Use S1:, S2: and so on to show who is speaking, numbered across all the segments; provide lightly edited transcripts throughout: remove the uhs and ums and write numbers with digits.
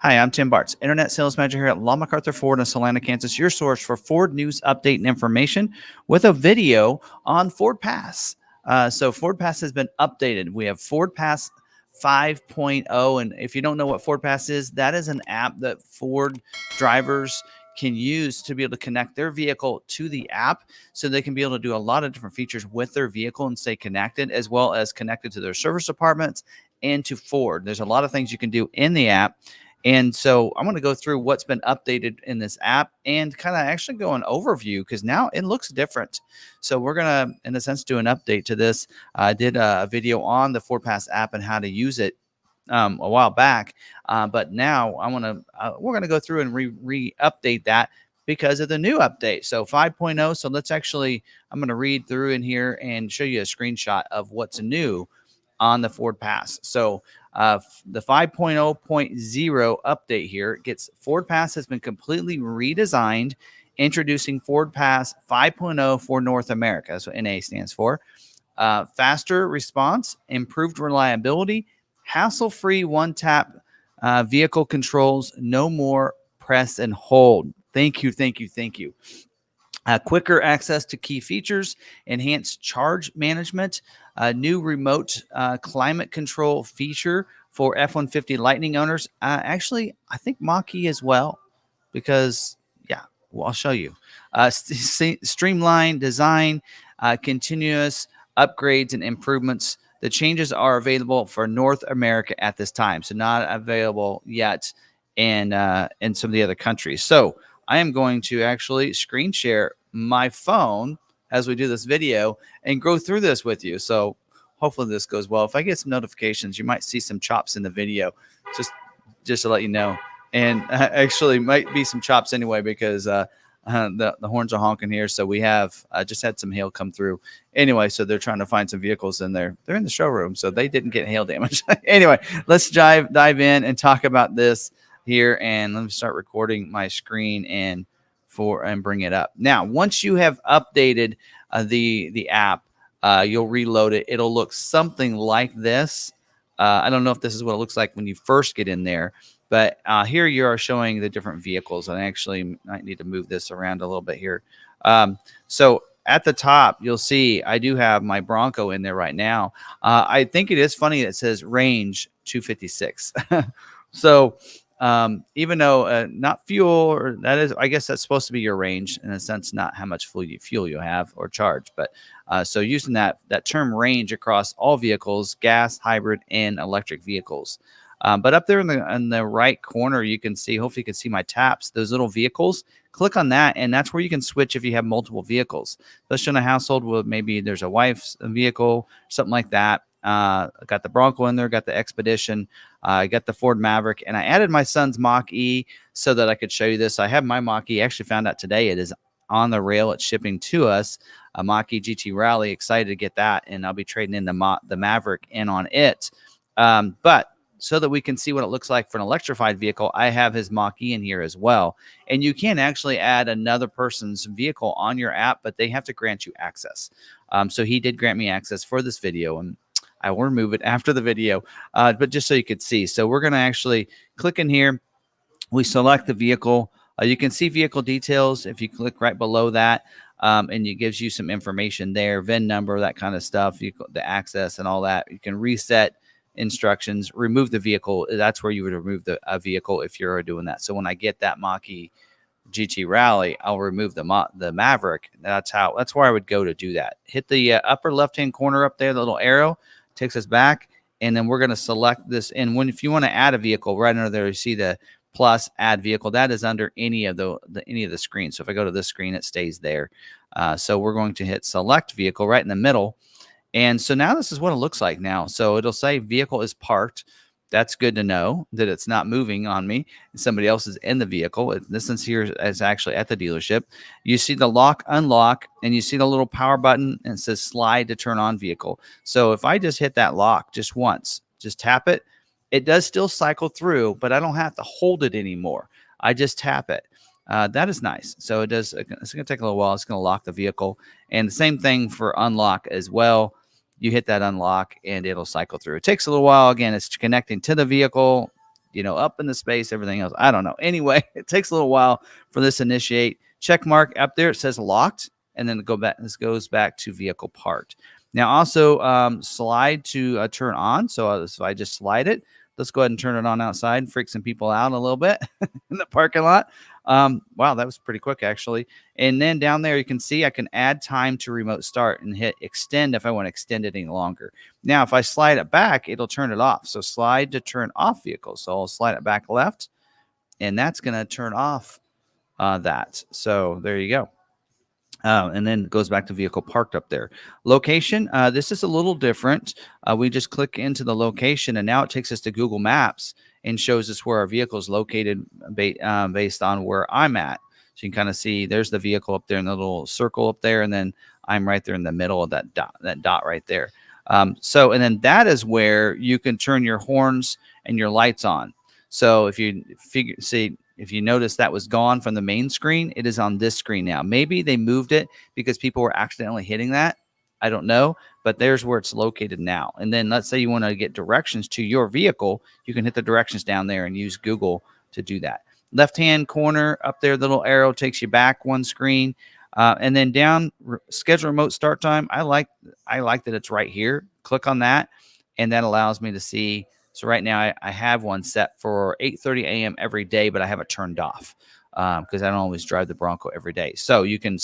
S1: Hi, I'm Tim Bartz, Internet Sales Manager here at McArthur Ford in Salina, Kansas, your source for Ford news update and information with a video on FordPass. So FordPass has been updated. We have FordPass 5.0, and if you don't know what FordPass is, that is an app that Ford drivers can use to be able to connect their vehicle to the app so they can be able to do a lot of different features with their vehicle and stay connected, as well as connected to their service departments and to Ford. There's a lot of things you can do in the app. And so I'm going to go through what's been updated in this app and kind of actually go an overview because now it looks different. So we're going to, in a sense, do an update to this. I did a video on the FordPass app and how to use it a while back, but now we're going to go through and re-update that because of the new update. So 5.0. So I'm going to read through in here and show you a screenshot of what's new on the FordPass. So the 5.0.0 update here gets FordPass has been completely redesigned, introducing FordPass 5.0 for North America. That's what NA stands for. Faster response, improved reliability, hassle-free one-tap vehicle controls, no more press and hold. Thank you, thank you, thank you. Quicker access to key features, enhanced charge management, new remote climate control feature for F-150 Lightning owners. Actually, I think Mach-E as well, because, yeah, well, I'll show you. Streamlined design, continuous upgrades and improvements. The changes are available for North America at this time, so not available yet in some of the other countries. So I am going to actually screen share my phone as we do this video and go through this with you. So hopefully this goes well. If I get some notifications, you might see some chops in the video, just to let you know. And actually might be some chops anyway because the horns are honking here. So we have just had some hail come through. Anyway, so they're trying to find some vehicles in there. They're in the showroom, so they didn't get hail damage. Anyway, let's dive in and talk about this here, and let me start recording my screen and bring it up. Now, once you have updated the app, you'll reload it. It'll look something like this. I don't know if this is what it looks like when you first get in there, but here you are showing the different vehicles. And I actually might need to move this around a little bit here. So at the top, you'll see I do have my Bronco in there right now. I think it is funny that it says range 256. So even though not fuel, or that is, I guess that's supposed to be your range in a sense, not how much fuel you have or charge. But so using that term range across all vehicles, gas, hybrid, and electric vehicles. But up there in the right corner, you can see, hopefully you can see my taps, those little vehicles. Click on that, and that's where you can switch if you have multiple vehicles. Especially in a household where maybe there's a wife's vehicle, something like that. I got the Bronco in there, got the Expedition, I got the Ford Maverick, and I added my son's Mach-E so that I could show you this. I have my Mach-E. Actually found out today it is on the rail. It's shipping to us, a Mach-E GT Rally. Excited to get that, and I'll be trading in the Maverick in on it. But so that we can see what it looks like for an electrified vehicle, I have his Mach-E in here as well. And you can actually add another person's vehicle on your app, but they have to grant you access. So he did grant me access for this video, and I will remove it after the video, but just so you could see. So we're going to actually click in here. We select the vehicle. You can see vehicle details if you click right below that, and it gives you some information there, VIN number, that kind of stuff, the access and all that. You can reset instructions, remove the vehicle. That's where you would remove a vehicle if you're doing that. So when I get that Mach-E GT Rally, I'll remove the Maverick. That's where I would go to do that. Hit the upper left-hand corner up there, the little arrow takes us back, and then we're going to select this. And if you want to add a vehicle, right under there, you see the plus add vehicle. That is under any of the screens. So if I go to this screen, it stays there. So we're going to hit select vehicle right in the middle. And so now this is what it looks like now. So it'll say vehicle is parked. That's good to know that it's not moving on me. Somebody else is in the vehicle. This one here is actually at the dealership. You see the lock, unlock, and you see the little power button, and it says slide to turn on vehicle. So if I just hit that lock just once, just tap it, it does still cycle through, but I don't have to hold it anymore. I just tap it. That is nice. So it's going to take a little while. It's going to lock the vehicle. And the same thing for unlock as well. You hit that unlock and it'll cycle through. It takes a little while. Again, it's connecting to the vehicle. up in the space, everything else. I don't know. Anyway, it takes a little while for this to initiate. Check mark up there. It says locked. And then this goes back to vehicle parked. Now, also slide to turn on. So if I just slide it, let's go ahead and turn it on outside, freak some people out a little bit in the parking lot. Wow, that was pretty quick, actually. And then down there, you can see I can add time to remote start and hit extend if I want to extend it any longer. Now, if I slide it back, it'll turn it off. So slide to turn off vehicle. So I'll slide it back left, and that's going to turn off that. So there you go. And then it goes back to vehicle parked up there. Location, this is a little different. We just click into the location, and now it takes us to Google Maps and shows us where our vehicle is located based on where I'm at. So you can kind of see there's the vehicle up there in the little circle up there, and then I'm right there in the middle of that dot right there. And then that is where you can turn your horns and your lights on. So if you if you notice that was gone from the main screen, it is on this screen now. Maybe they moved it because people were accidentally hitting that. I don't know, but there's where it's located now. And then let's say you want to get directions to your vehicle. You can hit the directions down there and use Google to do that. Left-hand corner up there, the little arrow takes you back one screen. And then down, schedule remote start time. I like that it's right here. Click on that, and that allows me to see. So right now I have one set for 8:30 a.m. every day, but I have it turned off because I don't always drive the Bronco every day. So you can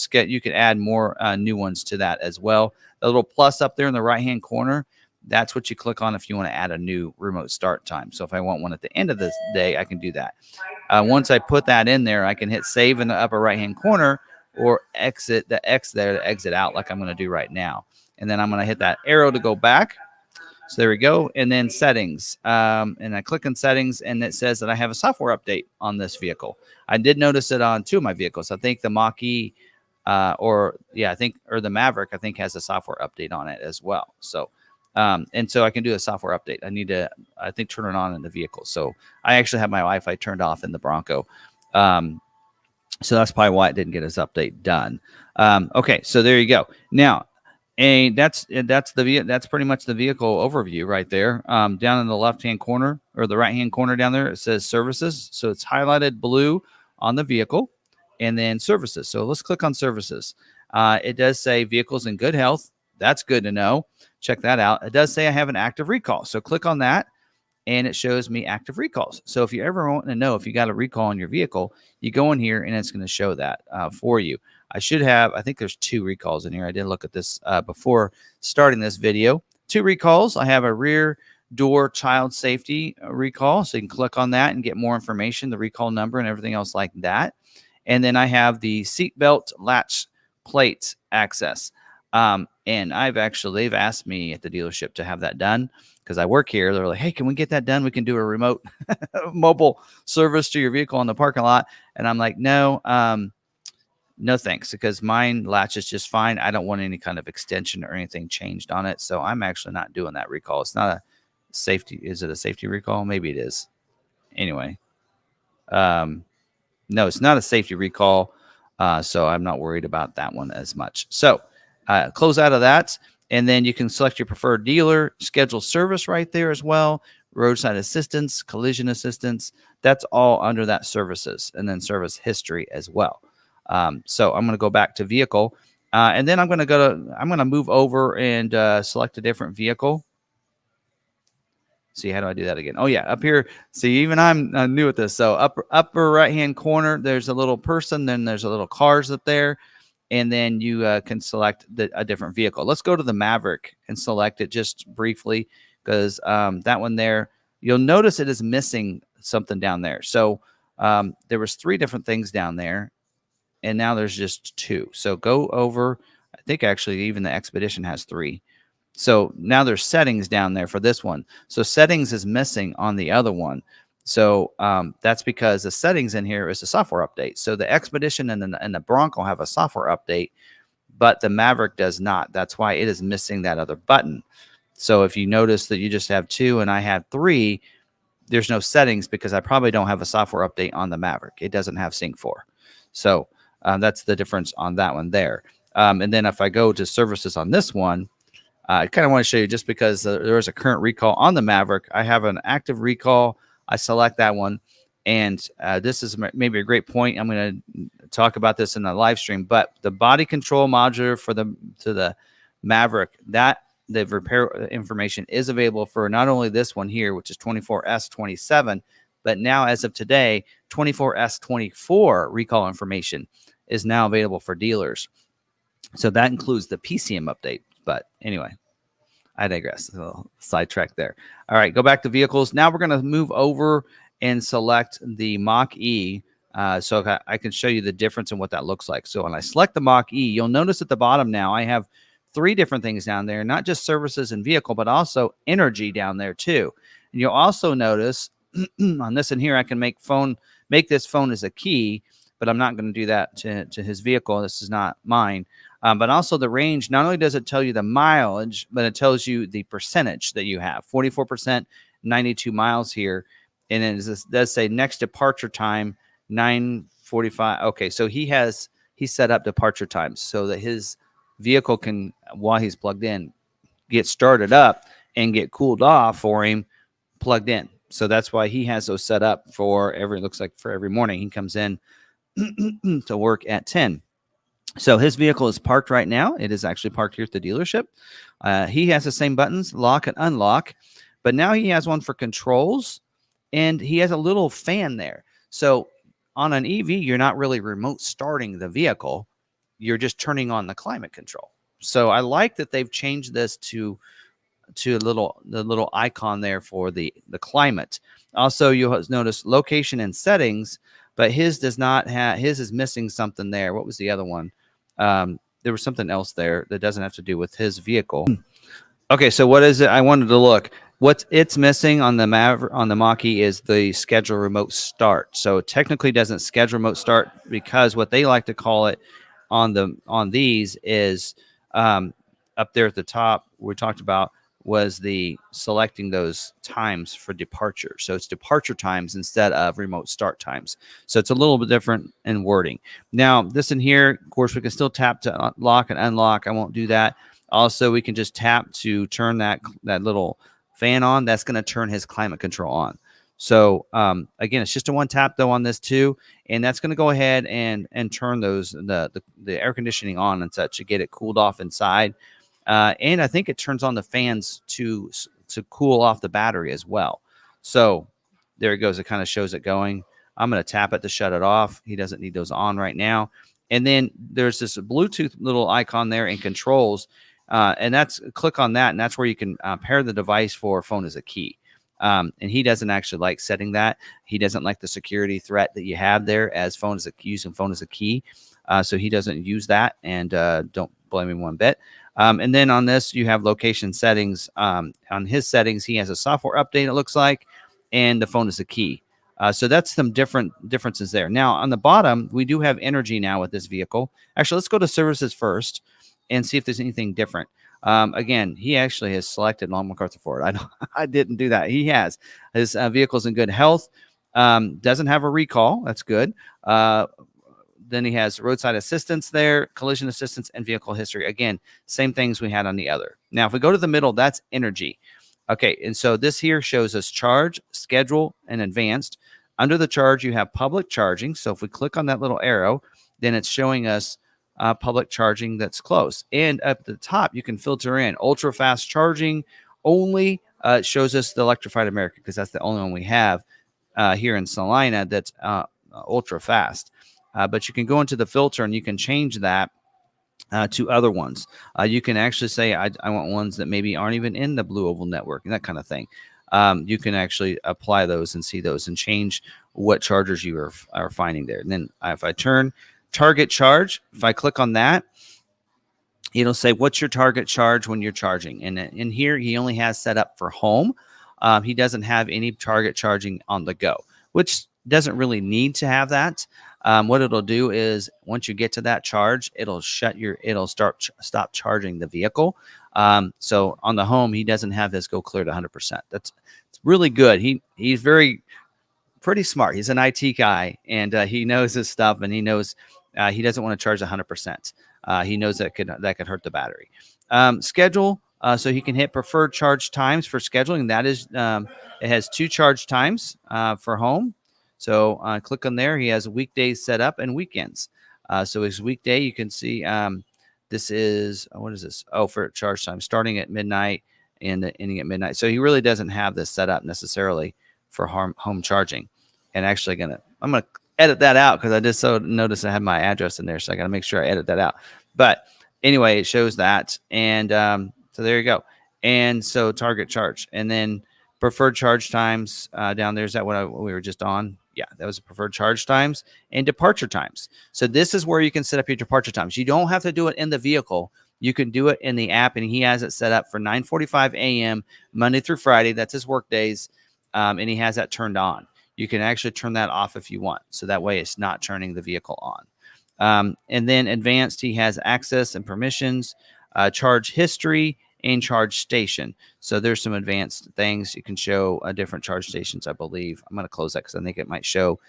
S1: add more new ones to that as well. The little plus up there in the right-hand corner, that's what you click on if you want to add a new remote start time. So if I want one at the end of this day, I can do that. Once I put that in there, I can hit save in the upper right-hand corner or exit the X there to exit out like I'm going to do right now. And then I'm going to hit that arrow to go back. So there we go. And then settings. And I click on settings, and it says that I have a software update on this vehicle. I did notice it on two of my vehicles. I think the Mach-E or the Maverick, I think, has a software update on it as well. So, and so I can do a software update. I need to, I think, turn it on in the vehicle. So I actually have my Wi-Fi turned off in the Bronco. So that's probably why it didn't get its update done. Okay, so there you go. Now, and that's pretty much the vehicle overview right there. Down in the left-hand corner or the right-hand corner down there, it says services. So it's highlighted blue on the vehicle, and then services. So let's click on services. It does say vehicles in good health. That's good to know. Check that out. It does say I have an active recall. So click on that, and it shows me active recalls. So if you ever want to know if you got a recall on your vehicle, you go in here, and it's going to show that for you. I think there's 2 recalls in here. I did look at this before starting this video. 2 recalls. I have a rear door child safety recall. So you can click on that and get more information, the recall number and everything else like that. And then I have the seatbelt latch plate access. And they've asked me at the dealership to have that done because I work here. They're like, hey, can we get that done? We can do a remote mobile service to your vehicle in the parking lot. And I'm like, no, no thanks, because mine latches just fine. I don't want any kind of extension or anything changed on it. So I'm actually not doing that recall. It's not a safety. Is it a safety recall? Maybe it is. Anyway, no, it's not a safety recall. So I'm not worried about that one as much. So close out of that. And then you can select your preferred dealer, schedule service right there as well. Roadside assistance, collision assistance. That's all under that services, and then service history as well. So I'm going to go back to vehicle, and then I'm going to move over and select a different vehicle. See, how do I do that again? Oh yeah, up here. See, even I'm new at this. So upper right hand corner, there's a little person. Then there's a little cars up there, and then you can select a different vehicle. Let's go to the Maverick and select it just briefly because that one there, you'll notice it is missing something down there. So there was 3 different things down there. And now there's just 2. So go over. I think actually even the Expedition has 3. So now there's settings down there for this one. So settings is missing on the other one. So that's because the settings in here is a software update. So the Expedition and the Bronco have a software update, but the Maverick does not. That's why it is missing that other button. So if you notice that you just have 2 and I have 3, there's no settings because I probably don't have a software update on the Maverick. It doesn't have Sync 4. So that's the difference on that one there. And then if I go to services on this one, I kind of want to show you just because there is a current recall on the Maverick. I have an active recall. I select that one. And this is maybe a great point. I'm going to talk about this in the live stream, but the body control module for the Maverick, that the repair information is available for not only this one here, which is 24S27, but now as of today, 24S24 recall information is now available for dealers. So that includes the PCM update. But anyway, I digress. A little sidetrack there. All right, go back to vehicles. Now we're going to move over and select the Mach-E. So I can show you the difference in what that looks like. So when I select the Mach-E, you'll notice at the bottom now I have 3 different things down there, not just services and vehicle, but also energy down there too. And you'll also notice on this in here, I can make this phone as a key, but I'm not going to do that to his vehicle. This is not mine. But also the range, not only does it tell you the mileage, but it tells you the percentage that you have. 44%, 92 miles here. And it does say next departure time, 9:45. Okay, so he set up departure times so that his vehicle can, while he's plugged in, get started up and get cooled off for him plugged in. So that's why he has those set up for looks like for every morning. He comes in to work at 10. So his vehicle is parked right now. It is actually parked here at the dealership. He has the same buttons, lock and unlock, but now he has one for controls, and he has a little fan there. So on an EV, you're not really remote starting the vehicle. You're just turning on the climate control. So I like that they've changed this to the little icon there for the climate. Also, you'll notice location and settings, but his does not have, his is missing something there. What was the other one? There was something else there that doesn't have to do with his vehicle. Okay, so what is it? I wanted to look. What it's missing on the Mach-E is the schedule remote start. So it technically doesn't schedule remote start, because what they like to call it on these is up there at the top we talked about was the selecting those times for departure. So it's departure times instead of remote start times. So it's a little bit different in wording. Now this in here, of course, we can still tap to lock and unlock. I won't do that. Also, we can just tap to turn that little fan on. That's going to turn his climate control on. So again, it's just a one tap though on this too, and that's going to go ahead and turn those the air conditioning on and such to get it cooled off inside. And I think it turns on the fans to cool off the battery as well. So there it goes. It kind of shows it going. I'm going to tap it to shut it off. He doesn't need those on right now. And then there's this Bluetooth little icon there in controls. And click on that. And that's where you can pair the device for phone as a key. And he doesn't actually like setting that. He doesn't like the security threat that you have there as using phone as a key. So he doesn't use that, and don't blame him one bit. And then on this, you have location settings. On his settings, he has a software update, it looks like, and the phone is a key. So that's some differences there. Now, on the bottom, we do have energy now with this vehicle. Actually, let's go to services first and see if there's anything different. Again, he actually has selected Long McArthur Ford. I didn't do that. He has. His vehicle's in good health. Doesn't have a recall. That's good. Then he has roadside assistance there, collision assistance, and vehicle history. Again, same things we had on the other. Now, if we go to the middle, that's energy. Okay, and so this here shows us charge, schedule, and advanced. Under the charge, you have public charging. So if we click on that little arrow, then it's showing us public charging that's close. And up at the top, you can filter in ultra fast charging only. It shows us the Electrified America because that's the only one we have here in Salina that's ultra fast. But you can go into the filter and you can change that to other ones. You can actually say, I want ones that maybe aren't even in the Blue Oval network and that kind of thing. You can actually apply those and see those and change what chargers you are finding there. And then if I turn target charge, if I click on that, it'll say, what's your target charge when you're charging? And in here, he only has set up for home. He doesn't have any target charging on the go, which doesn't really need to have that. What it'll do is once you get to that charge, it'll stop charging the vehicle. So on the home, he doesn't have this go clear to 100%. It's really good. He's pretty smart. He's an IT guy, and he knows his stuff, and he knows he doesn't want to charge 100%. He knows that could hurt the battery. Schedule. So he can hit preferred charge times for scheduling. That is, it has 2 charge times for home. So click on there. He has weekdays set up and weekends. So his weekday, you can see this is, what is this? Oh, for charge time, starting at midnight and ending at midnight. So he really doesn't have this set up necessarily for home charging. And actually, I'm gonna edit that out because I just noticed I had my address in there, so I got to make sure I edit that out. But anyway, it shows that, and so there you go. And so target charge, and then preferred charge times down there. Is that what we were just on? Yeah, that was preferred charge times and departure times. So this is where you can set up your departure times. You don't have to do it in the vehicle. You can do it in the app, and he has it set up for 9:45 a.m. Monday through Friday. That's his work days, and he has that turned on. You can actually turn that off if you want. So that way it's not turning the vehicle on. And then advanced, he has access and permissions, charge history, and charge station. So there's some advanced things. You can show different charge stations, I believe. I'm going to close that because I think it might show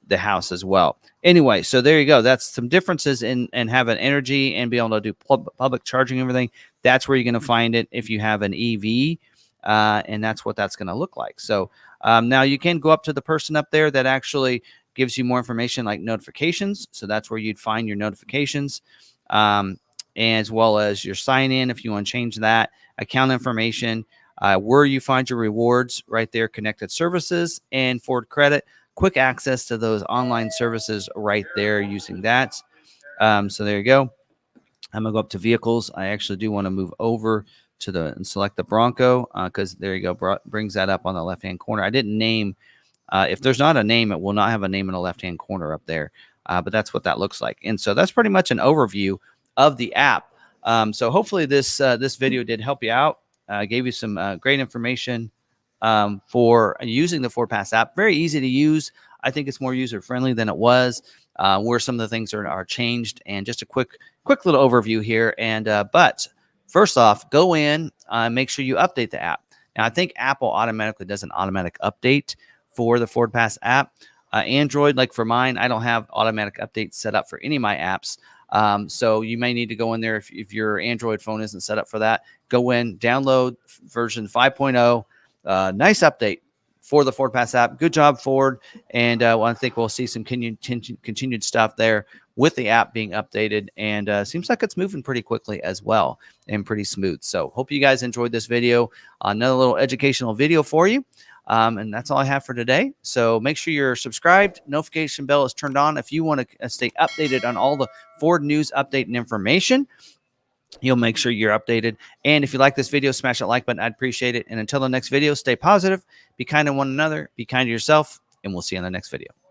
S1: the house as well. Anyway, so there you go. That's some differences in having energy and be able to do public charging and everything. That's where you're going to find it if you have an EV, and that's what that's going to look like. So now you can go up to the person up there that actually gives you more information like notifications. So that's where you'd find your notifications, as well as your sign in if you want to change that, account information, where you find your rewards right there, connected services, and Ford credit. Quick access to those online services right there using that. So there you go. I'm gonna go up to vehicles. I actually do want to move over to and select the Bronco because there you go. Brings that up on the left hand corner. I didn't name. If there's not a name, it will not have a name in the left hand corner up there. But that's what that looks like. And so that's pretty much an overview of the app. So hopefully this video did help you out. Gave you some great information for using the FordPass app. Very easy to use. I think it's more user friendly than it was. Where some of the things are changed, and just a quick little overview here. And but first off, go in, make sure you update the app. Now I think Apple automatically does an automatic update for the FordPass app. Android, like for mine, I don't have automatic updates set up for any of my apps. So you may need to go in there if your Android phone isn't set up for that. Go in, download version 5.0. Nice update for the FordPass app. Good job, Ford. And I think we'll see some continued stuff there with the app being updated. And seems like it's moving pretty quickly as well and pretty smooth. So hope you guys enjoyed this video. Another little educational video for you. And that's all I have for today. So make sure you're subscribed. Notification bell is turned on if you want to stay updated on all the Ford news, update, and information. You'll make sure you're updated. And if you like this video, smash that like button. I'd appreciate it. And until the next video, stay positive, be kind to one another, be kind to yourself, and we'll see you in the next video.